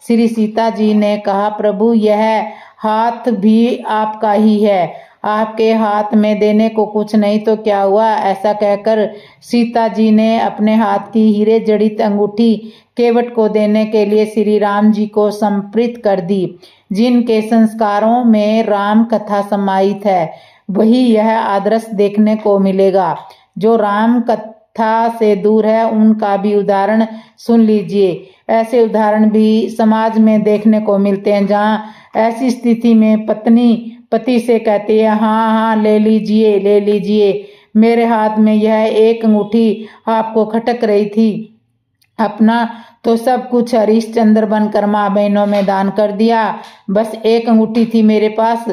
श्री सीता जी ने कहा, प्रभु यह हाथ भी आपका ही है, आपके हाथ में देने को कुछ नहीं तो क्या हुआ। ऐसा कहकर सीता जी ने अपने हाथ की हीरे जड़ित अंगूठी केवट को देने के लिए श्री राम जी को समर्पित कर दी। जिनके संस्कारों में राम कथा समाहित है वही यह आदर्श देखने को मिलेगा। जो राम कथा से दूर है उनका भी उदाहरण सुन लीजिए। ऐसे उदाहरण भी समाज में देखने को मिलते हैं, जहाँ ऐसी स्थिति में पत्नी पति से कहती है, हाँ हाँ ले लीजिए, मेरे हाथ में यह एक अंगूठी आपको खटक रही थी, अपना तो सब कुछ हरिश्चंद्र बनकर माँ बहनों में दान कर दिया, बस एक अंगूठी थी मेरे पास,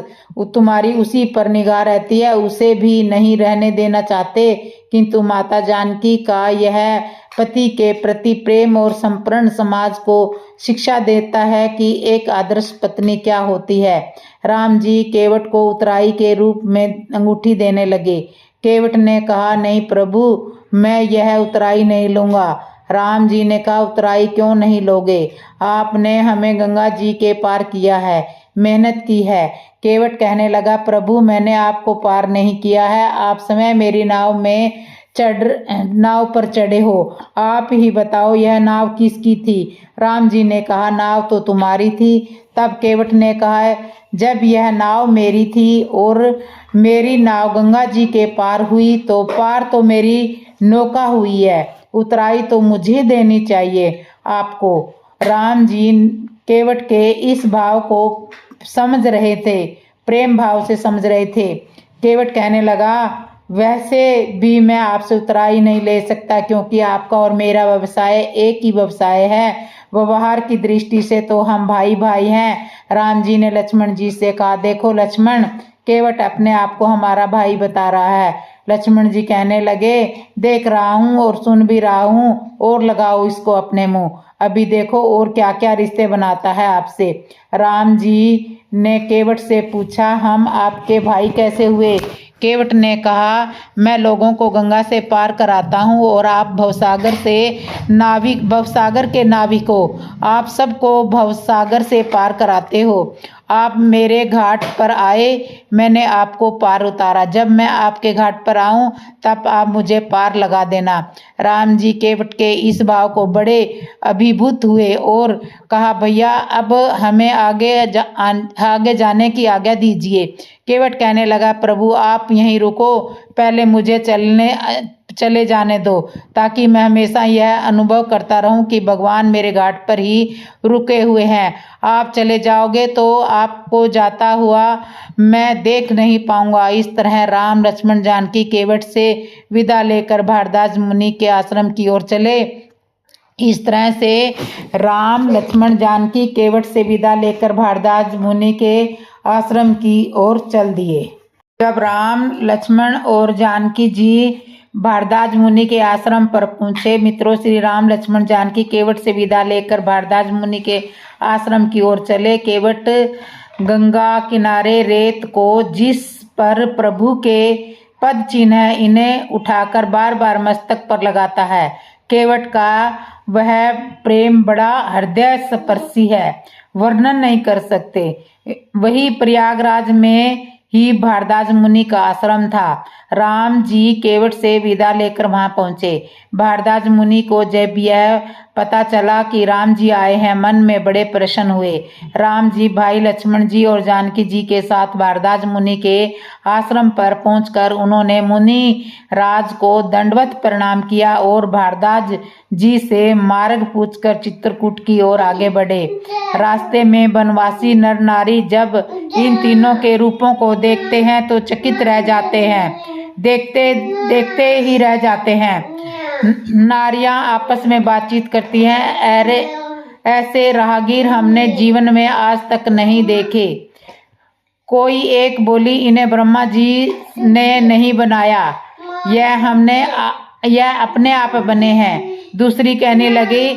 तुम्हारी उसी पर निगाह रहती है, उसे भी नहीं रहने देना चाहते। किंतु माता जानकी का यह पति के प्रति प्रेम और समर्पण समाज को शिक्षा देता है कि एक आदर्श पत्नी क्या होती है। राम जी केवट को उतराई के रूप में अंगूठी देने लगे। केवट ने कहा, नहीं प्रभु, मैं यह उतराई नहीं लूंगा। राम जी ने कहा, उतराई क्यों नहीं लोगे? आपने हमें गंगा जी के पार किया है, मेहनत की है। केवट कहने लगा, प्रभु मैंने आपको पार नहीं किया है, आप स्वयं मेरी नाव पर चढ़े हो, आप ही बताओ यह नाव किसकी थी? राम जी ने कहा, नाव तो तुम्हारी थी। तब केवट ने कहा, जब यह नाव मेरी थी और मेरी नाव गंगा जी के पार हुई तो पार तो मेरी नौका हुई है, उतराई तो मुझे देनी चाहिए आपको। राम जी केवट के इस भाव को समझ रहे थे, प्रेम भाव से समझ रहे थे। केवट कहने लगा, वैसे भी मैं आपसे उतराई नहीं ले सकता, क्योंकि आपका और मेरा व्यवसाय एक ही व्यवसाय है, व्यवहार की दृष्टि से तो हम भाई भाई हैं। राम जी ने लक्ष्मण जी से कहा, देखो लक्ष्मण, केवट अपने आप को हमारा भाई बता रहा है। लक्ष्मण जी कहने लगे, देख रहा हूँ और सुन भी रहा हूँ, और लगाओ इसको अपने मुंह, अभी देखो और क्या क्या रिश्ते बनाता है आपसे। राम जी ने केवट से पूछा, हम आपके भाई कैसे हुए? केवट ने कहा, मैं लोगों को गंगा से पार कराता हूँ और आप भवसागर के नाविक हो, आप सबको भवसागर से पार कराते हो। आप मेरे घाट पर आए, मैंने आपको पार उतारा, जब मैं आपके घाट पर आऊं तब आप मुझे पार लगा देना। राम जी केवट के इस भाव को बड़े अभिभूत हुए और कहा, भैया अब हमें आगे जाने की आज्ञा दीजिए। केवट कहने लगा, प्रभु आप यहीं रुको, पहले मुझे चले जाने दो, ताकि मैं हमेशा यह अनुभव करता रहूं कि भगवान मेरे घाट पर ही रुके हुए हैं। आप चले जाओगे तो आपको जाता हुआ मैं देख नहीं पाऊंगा। इस तरह राम लक्ष्मण जानकी केवट से विदा लेकर भारद्वाज मुनि के आश्रम की ओर चले। इस तरह से राम लक्ष्मण जानकी केवट से विदा लेकर भारद्वाज मुनि के आश्रम की ओर चल दिए। जब राम लक्ष्मण और जानकी जी भारद्वाज मुनि के आश्रम पर पहुंचे, मित्रों, श्री राम लक्ष्मण जानकी केवट से विदा लेकर भारद्वाज मुनि के आश्रम की ओर चले। केवट गंगा किनारे रेत को जिस पर प्रभु के पद चिन्ह है, इन्हें उठाकर बार बार मस्तक पर लगाता है। केवट का वह प्रेम बड़ा हृदय स्पर्शी है, वर्णन नहीं कर सकते। वही प्रयागराज में ही भारद्वाज मुनि का आश्रम था। राम जी केवट से विदा लेकर वहां पहुंचे। भारद्वाज मुनि को जब यह पता चला कि राम जी आए हैं, मन में बड़े प्रसन्न हुए। राम जी भाई लक्ष्मण जी और जानकी जी के साथ भारद्वाज मुनि के आश्रम पर पहुंचकर उन्होंने मुनि राज को दंडवत प्रणाम किया और भारद्वाज जी से मार्ग पूछकर चित्रकूट की ओर आगे बढ़े। रास्ते में वनवासी नर नारी जब इन तीनों के रूपों को देखते हैं तो चकित रह जाते हैं, देखते देखते ही रह जाते हैं। नारियां आपस में बातचीत करती हैं, अरे ऐसे राहगीर हमने जीवन में आज तक नहीं देखे। कोई एक बोली, इन्हें ब्रह्मा जी ने नहीं बनाया, यह अपने आप बने हैं। दूसरी कहने लगी,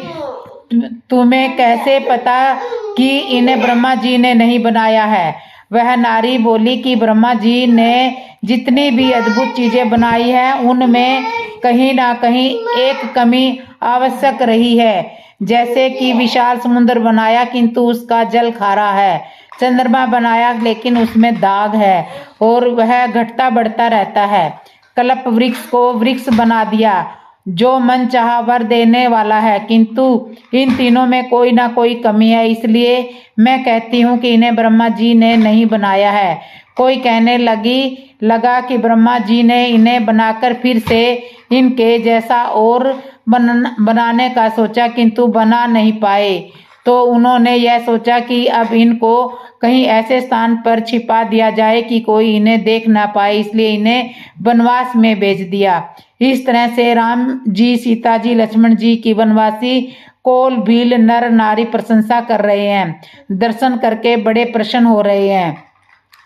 तुम्हें कैसे पता कि इन्हें ब्रह्मा जी ने नहीं बनाया है? वह नारी बोली कि ब्रह्मा जी ने जितनी भी अद्भुत चीजें बनाई है, उनमें कहीं ना कहीं एक कमी आवश्यक रही है। जैसे कि विशाल समुद्र बनाया किंतु उसका जल खारा है, चंद्रमा बनाया लेकिन उसमें दाग है और वह घटता बढ़ता रहता है। कल्प वृक्ष को वृक्ष बना दिया जो मन चाहा वर देने वाला है, किंतु इन तीनों में कोई ना कोई कमी है, इसलिए मैं कहती हूँ कि इन्हें ब्रह्मा जी ने नहीं बनाया है। कोई कहने लगा कि ब्रह्मा जी ने इन्हें बनाकर फिर से इनके जैसा और बनाने का सोचा, किंतु बना नहीं पाए। तो उन्होंने यह सोचा कि अब इनको कहीं ऐसे स्थान पर छिपा दिया जाए कि कोई इन्हें देख ना पाए, इसलिए इन्हें वनवास में भेज दिया। इस तरह से राम जी, सीता जी, लक्ष्मण जी की वनवासी कोल भील नर नारी प्रशंसा कर रहे हैं, दर्शन करके बड़े प्रसन्न हो रहे हैं,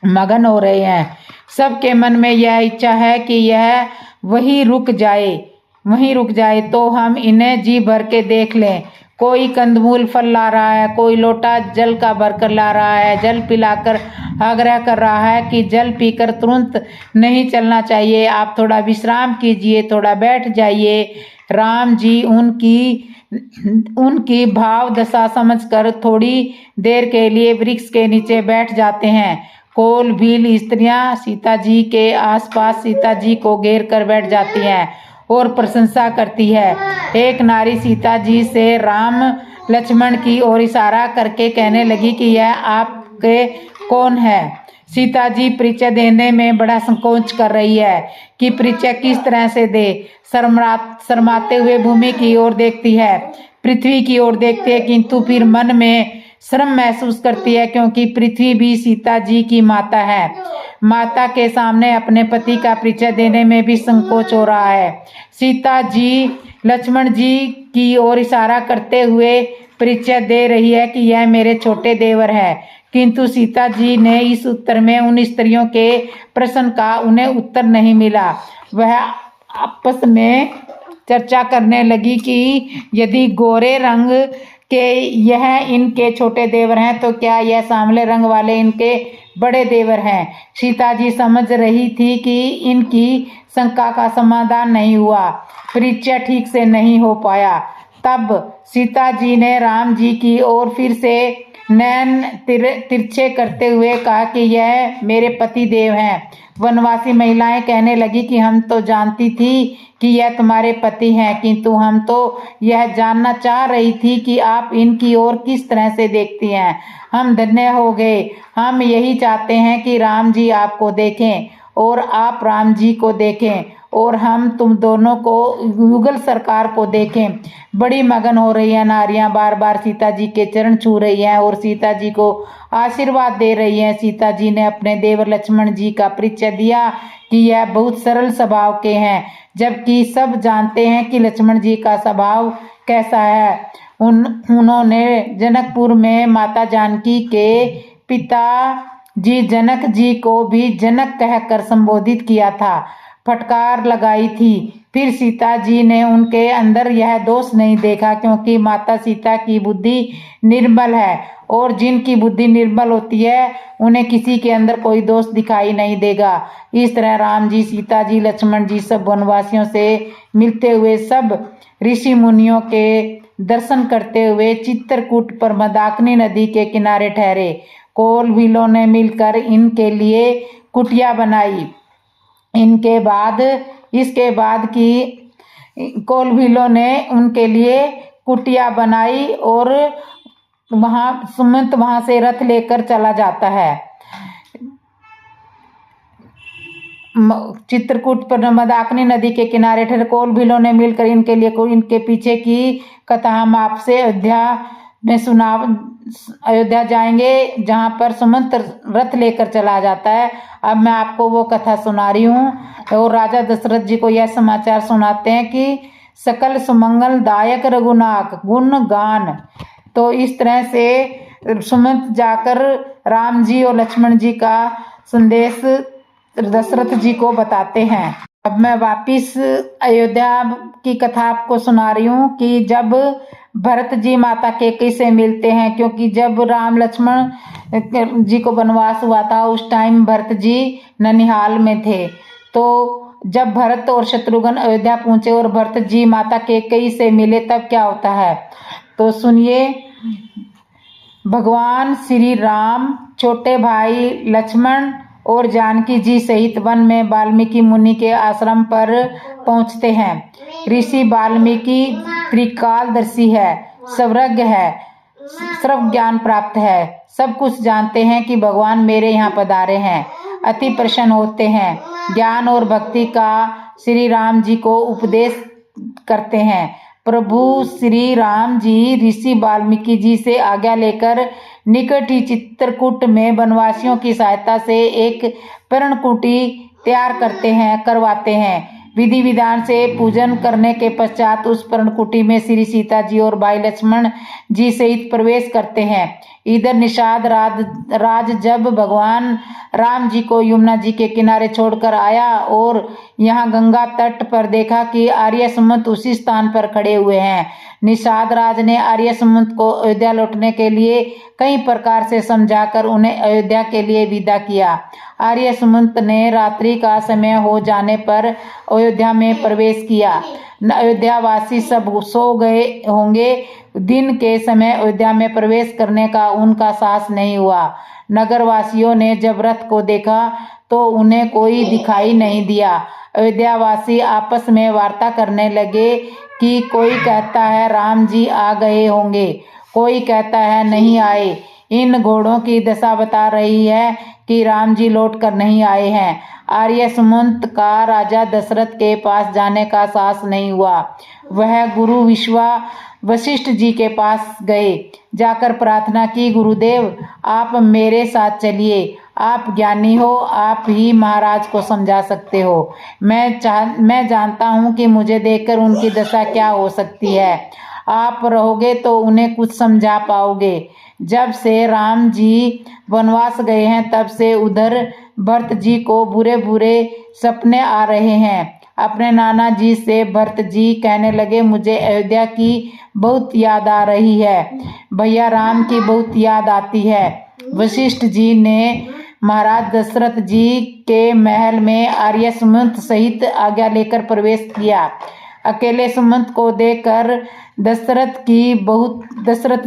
मगन हो रहे हैं। सबके मन में यह इच्छा है कि यह वहीं रुक जाए तो हम इन्हें जी भर के देख लें। कोई कंदमूल फल ला रहा है, कोई लोटा जल का भरकर ला रहा है, जल पिलाकर आग्रह कर रहा है कि जल पीकर तुरंत नहीं चलना चाहिए, आप थोड़ा विश्राम कीजिए, थोड़ा बैठ जाइए। राम जी उनकी भाव दशा समझकर थोड़ी देर के लिए वृक्ष के नीचे बैठ जाते हैं। कोल भील स्त्रियां सीता जी के आसपास सीता जी को घेर कर बैठ जाती हैं और प्रशंसा करती है। एक नारी सीता जी से राम लक्ष्मण की ओर इशारा करके कहने लगी कि यह आपके कौन है? सीता जी परिचय देने में बड़ा संकोच कर रही है कि परिचय किस तरह से दे। शर्माते हुए भूमि की ओर देखती है, पृथ्वी की ओर देखती है, किंतु फिर मन में शर्म महसूस करती है क्योंकि पृथ्वी भी सीता जी की माता है। माता के सामने अपने पति का परिचय देने में भी संकोच हो रहा है। सीता जी लक्ष्मण जी की ओर इशारा करते हुए परिचय दे रही है कि यह मेरे छोटे देवर है, किंतु सीता जी ने इस उत्तर में उन स्त्रियों के प्रश्न का उन्हें उत्तर नहीं मिला। वह आपस में चर्चा करने लगी कि यदि गोरे रंग के यह इनके छोटे देवर हैं तो क्या यह सांवले रंग वाले इनके बड़े देवर हैं। सीता जी समझ रही थी कि इनकी शंका का समाधान नहीं हुआ, परिचय ठीक से नहीं हो पाया। तब सीता जी ने राम जी की ओर फिर से नैन तिरछे करते हुए कहा कि यह मेरे पति देव हैं। वनवासी महिलाएं कहने लगी कि हम तो जानती थी कि यह तुम्हारे पति हैं, किंतु हम तो यह जानना चाह रही थी कि आप इनकी ओर किस तरह से देखती हैं। हम धन्य हो गए। हम यही चाहते हैं कि राम जी आपको देखें और आप राम जी को देखें और हम तुम दोनों को युगल सरकार को देखें। बड़ी मगन हो रही है नारियां, बार बार सीता जी के चरण छू रही हैं और सीता जी को आशीर्वाद दे रही हैं। सीता जी ने अपने देवर लक्ष्मण जी का परिचय दिया कि यह बहुत सरल स्वभाव के हैं। जबकि सब जानते हैं कि लक्ष्मण जी का स्वभाव कैसा है। उन्होंने जनकपुर में माता जानकी के पिता जी जनक जी को भी जनक कहकर संबोधित किया था, फटकार लगाई थी। फिर सीता जी ने उनके अंदर यह दोष नहीं देखा, क्योंकि माता सीता की बुद्धि निर्मल है और जिनकी बुद्धि निर्मल होती है उन्हें किसी के अंदर कोई दोष दिखाई नहीं देगा। इस तरह राम जी, सीता जी, लक्ष्मण जी सब वनवासियों से मिलते हुए सब ऋषि मुनियों के दर्शन करते हुए चित्रकूट पर मंदाकिनी नदी के किनारे ठहरे। कोल भीलों ने मिलकर इनके लिए कुटिया बनाई। इसके बाद की कोल भीलों ने उनके लिए कुटिया बनाई और सुमंत वहां से रथ लेकर चला जाता है। चित्रकूट पर मंदाकिनी नदी के किनारे ठहरे कोल भीलों ने मिलकर इनके लिए इनके पीछे की कथा हम आपसे अयोध्या जाएंगे, जहां पर सुमंत रथ लेकर चला जाता है। अब मैं आपको वो कथा सुना रही हूँ। और राजा दशरथ जी को यह समाचार सुनाते हैं कि सकल सुमंगल दायक रघुनाथ गुण गान। तो इस तरह से सुमंत जाकर राम जी और लक्ष्मण जी का संदेश दशरथ जी को बताते हैं। अब मैं वापिस अयोध्या की कथा आपको सुना रही हूँ कि जब भरत जी माता कैकेयी से मिलते हैं, क्योंकि जब राम लक्ष्मण जी को वनवास हुआ था उस टाइम भरत जी ननिहाल में थे। तो जब भरत और शत्रुघ्न अयोध्या पहुंचे और भरत जी माता कैकेयी से मिले तब क्या होता है तो सुनिए। भगवान श्री राम छोटे भाई लक्ष्मण और जानकी जी सहित वन में वाल्मीकि मुनि के आश्रम पर पहुंचते हैं। ऋषि वाल्मीकि त्रिकालदर्शी है, सर्वज्ञ है, सर्व ज्ञान प्राप्त है, सब कुछ जानते हैं कि भगवान मेरे यहाँ पधारे हैं। अति प्रसन्न होते हैं, ज्ञान और भक्ति का श्री राम जी को उपदेश करते हैं। प्रभु श्री राम जी ऋषि वाल्मीकि जी से आज्ञा लेकर निकट ही चित्रकूट में वनवासियों की सहायता से एक पर्णकुटी तैयार करवाते हैं। विधि विधान से पूजन करने के पश्चात उस पर्णकुटी में श्री सीता जी और भाई लक्ष्मण जी सहित प्रवेश करते हैं। इधर निषाद राज जब भगवान राम जी को यमुना जी के किनारे छोड़कर आया और यहाँ गंगा तट पर देखा कि आर्य सुमंत उसी स्थान पर खड़े हुए हैं। निषाद राज ने आर्य सुमंत को अयोध्या लौटने के लिए कई प्रकार से समझाकर उन्हें अयोध्या के लिए विदा किया। आर्य सुमंत ने रात्रि का समय हो जाने पर अयोध्या में प्रवेश किया। अयोध्यावासी सब सो गए होंगे। दिन के समय अयोध्या में प्रवेश करने का उनका साहस नहीं हुआ। नगरवासियों ने जब रथ को देखा तो उन्हें कोई दिखाई नहीं दिया। अयोध्यावासी आपस में वार्ता करने लगे कि कोई कहता है राम जी आ गए होंगे, कोई कहता है नहीं आए। इन घोड़ों की दशा बता रही है कि राम जी लौट कर नहीं आए हैं। आर्य सुमंत का राजा दशरथ के पास जाने का साहस नहीं हुआ। वह गुरु वशिष्ठ जी के पास गए, जाकर प्रार्थना की, गुरुदेव आप मेरे साथ चलिए, आप ज्ञानी हो, आप ही महाराज को समझा सकते हो। मैं जानता हूँ कि मुझे देखकर उनकी दशा क्या हो सकती है। आप रहोगे तो उन्हें कुछ समझा पाओगे। जब से राम जी वनवास गए हैं तब से उधर भरत जी को बुरे बुरे सपने आ रहे हैं। अपने नाना जी से भरत जी कहने लगे, मुझे अयोध्या की बहुत याद आ रही है, भैया राम की बहुत याद आती है। वशिष्ठ जी ने महाराज दशरथ जी के महल में आर्य सुमंत सहित आज्ञा लेकर प्रवेश किया। अकेले सुमंत को देखकर दशरथ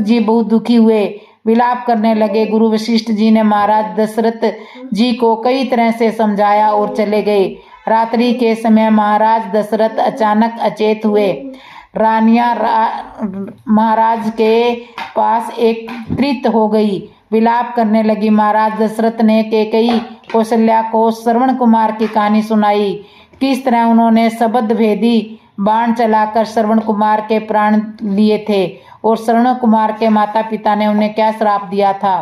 जी बहुत दुखी हुए, विलाप करने लगे। गुरु वशिष्ठ जी ने महाराज दशरथ जी को कई तरह से समझाया और चले गए। रात्रि के समय महाराज दशरथ अचानक अचेत हुए। रानियां महाराज के पास एकत्रित हो गई, विलाप करने लगी। महाराज दशरथ ने कैकेयी कौशल्या को श्रवण कुमार की कहानी सुनाई, किस तरह उन्होंने शब्द भेदी बाण चलाकर श्रवण कुमार के प्राण लिए थे और श्रवण कुमार के माता पिता ने उन्हें क्या श्राप दिया था।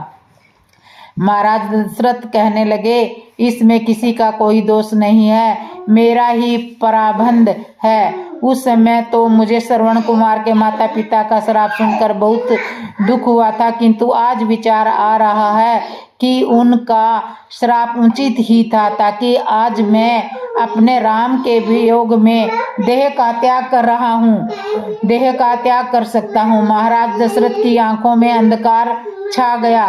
महाराज दशरथ कहने लगे, इसमें किसी का कोई दोष नहीं है, मेरा ही पराबंध है। उस समय तो मुझे श्रवण कुमार के माता पिता का श्राप सुनकर बहुत दुख हुआ था, किंतु आज विचार आ रहा है कि उनका श्राप उचित ही था, ताकि आज मैं अपने राम के वियोग में देह का त्याग कर रहा हूँ, देह का त्याग कर सकता हूँ। महाराज दशरथ की आंखों में अंधकार छा गया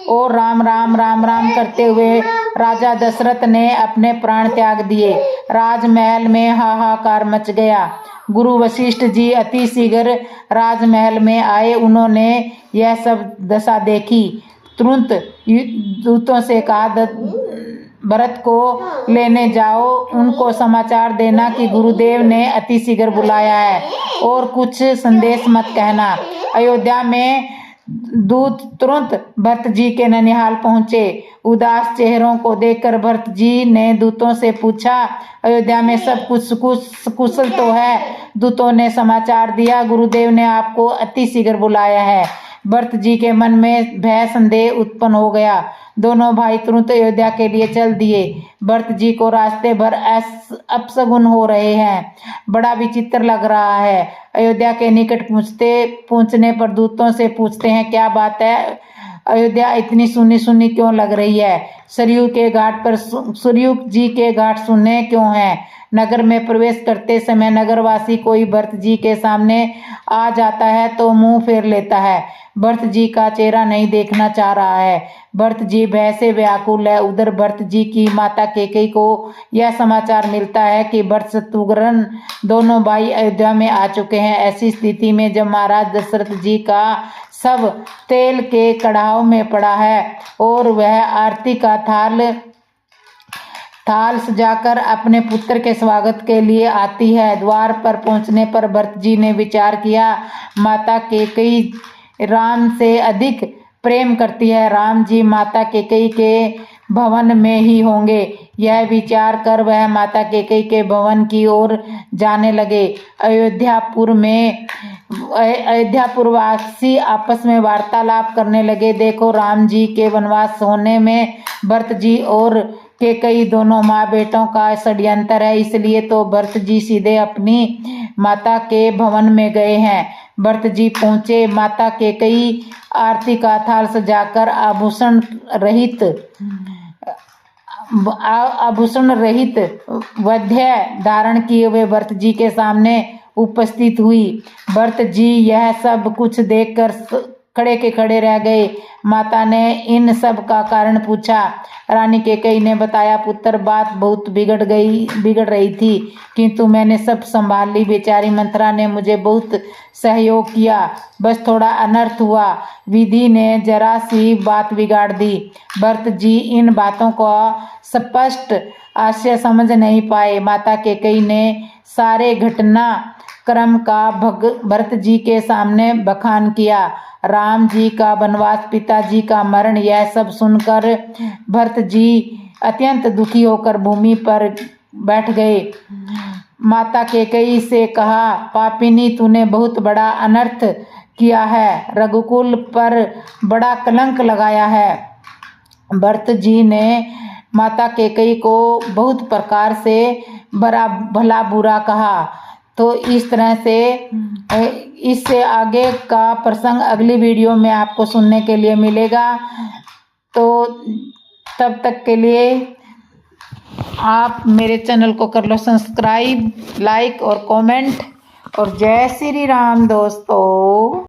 और राम राम राम राम करते हुए राजा दशरथ ने अपने प्राण त्याग दिए। राजमहल में हाहाकार मच गया। गुरु वशिष्ठ जी अति शीघ्र राजमहल में आए। उन्होंने यह सब दशा देखी। तुरंत दूतों से कहा, भरत को लेने जाओ, उनको समाचार देना कि गुरुदेव ने अति शीघ्र बुलाया है और कुछ संदेश मत कहना। अयोध्या में दूत तुरंत भरत जी के ननिहाल पहुंचे। उदास चेहरों को देखकर भरत जी ने दूतों से पूछा, अयोध्या में सब कुछ कुशल तो है? दूतों ने समाचार दिया, गुरुदेव ने आपको अति शीघ्र बुलाया है। भरत जी के मन में भय संदेह उत्पन्न हो गया। दोनों भाई तुरंत अयोध्या के लिए चल दिए। भरत जी को रास्ते भर अपशगुन हो रहे हैं, बड़ा विचित्र लग रहा है। अयोध्या के निकट पहुंचने पर दूतों से पूछते हैं, क्या बात है, अयोध्या इतनी सुनी सुनी क्यों लग रही है? सरयू जी के घाट सुने क्यों हैं? नगर में प्रवेश करते समय नगरवासी कोई भरत जी के सामने आ जाता है तो मुंह फेर लेता है। भरत जी का चेहरा नहीं देखना चाह रहा है। भरत जी भय से व्याकुल है। उधर भरत जी की माता कैकेयी को यह समाचार मिलता है कि भरत शत्रुघ्न दोनों भाई अयोध्या में आ चुके हैं। ऐसी स्थिति में जब महाराज दशरथ जी का सब तेल के कड़ाव में पड़ा है और वह आरती का थाल सजाकर अपने पुत्र के स्वागत के लिए आती है, द्वार पर पहुंचने पर भरत जी ने विचार किया, माता कैकेयी राम से अधिक प्रेम करती है, राम जी माता कैकेयी के भवन में ही होंगे। यह विचार कर वह माता कैकेयी के भवन की ओर जाने लगे। अयोध्यापुरवासी आपस में वार्तालाप करने लगे। देखो, राम जी के वनवास होने में भरत जी और कैकेयी दोनों माँ बेटों का षड्यंत्र है, इसलिए तो भरत जी सीधे अपनी माता के भवन में गए हैं। भरत जी पहुंचे। माता कैकेयी आरती का थाल सजाकर आभूषण रहित वध्य धारण किए हुए भरत जी के सामने उपस्थित हुई। भरत जी यह सब कुछ देखकर खड़े के खड़े रह गए। माता ने इन सब का कारण पूछा। रानी कैकेयी ने बताया, पुत्र, बात बहुत बिगड़ रही थी, किंतु मैंने सब संभाल ली। बेचारी मंथरा ने मुझे बहुत सहयोग किया, बस थोड़ा अनर्थ हुआ, विधि ने जरा सी बात बिगाड़ दी। भरत जी इन बातों को स्पष्ट आशय समझ नहीं पाए। माता कैकेयी ने सारे घटना क्रम का भरत जी के सामने बखान किया। राम जी का वनवास, पिताजी का मरण, यह सब सुनकर भरत जी अत्यंत दुखी होकर भूमि पर बैठ गए। माता कैकेयी से कहा, पापिनी, तूने बहुत बड़ा अनर्थ किया है, रघुकुल पर बड़ा कलंक लगाया है। भरत जी ने माता कैकेयी को बहुत प्रकार से भला बुरा कहा। तो इस तरह से इससे आगे का प्रसंग अगली वीडियो में आपको सुनने के लिए मिलेगा। तो तब तक के लिए आप मेरे चैनल को कर लो सब्सक्राइब, लाइक और कमेंट। और जय श्री राम दोस्तों।